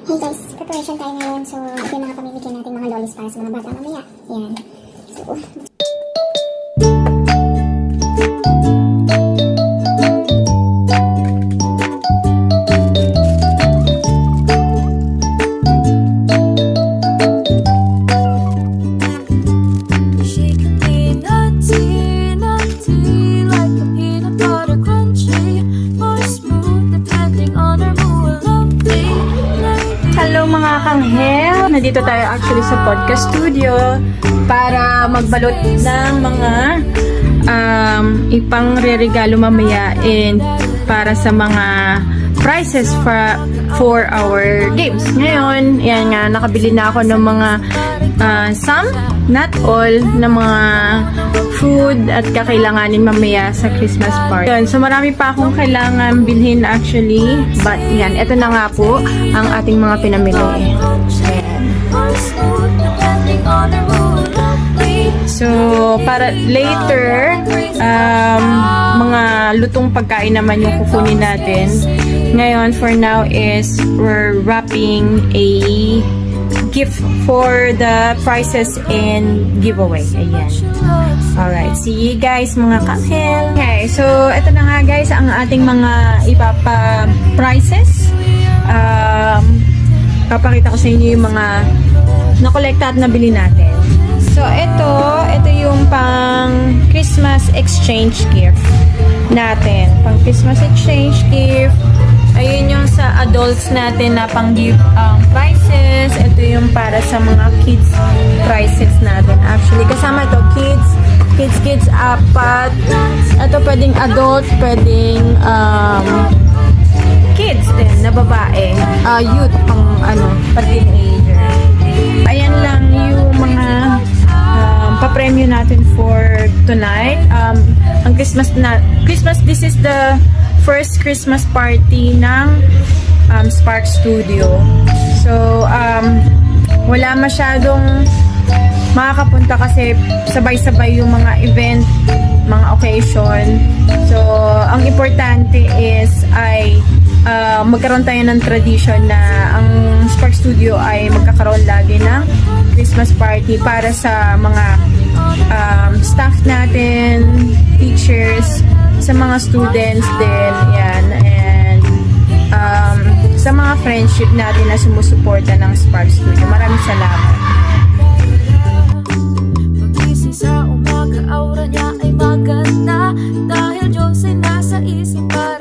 Hey guys, preparation tayo ngayon. So, ito yung mga pamimigyan natin mga lollies para sa mga bata mamaya. Yan. So, Kanghel, nandito tayo actually sa podcast studio para magbalot ng mga ipang-reregalo mamaya and para sa mga prizes for our games. Ngayon, yan nga, nakabili na ako ng mga some, not all, ng mga food at kakailanganin mamaya sa Christmas party. Yun, so marami pa akong kailangan bilhin actually, but yan, eto na nga po ang ating mga pinamili. So, para later, mga lutong pagkain naman yung kukunin natin. Ngayon, for now is we're wrapping a gift for the prizes and giveaway. Ayan. Alright, see you guys mga kanghel. Okay, so ito na nga guys ang ating mga ipapa-prizes. Papakita ko sa inyo yung mga nakolekta at nabili natin. So ito yung pang Christmas exchange gift natin. Pang Christmas exchange gift. Ayun yung sa adults natin na pang-give prizes. Ito yung para sa mga kids prizes natin. Actually, kasama ito, kids, apat. Ito pwedeng adult, pwedeng kids din, na babae. Youth, pang-teenager. Ayan lang yung mga papremyo natin for tonight. Ang Christmas, this is the first Christmas party ng Spark Studio. So, wala masyadong makakapunta kasi sabay-sabay yung mga event, mga occasion. So, ang importante is ay magkaroon tayo ng tradition na ang Spark Studio ay magkakaroon lagi ng Christmas party para sa mga staff natin, teachers, sa mga students din, yan, and sa mga friendship natin na sumusuporta ng Spark Studio. Maraming salamat. Pagising sa umaga, aura niya ay maganda dahil Diyos ay nasa isip para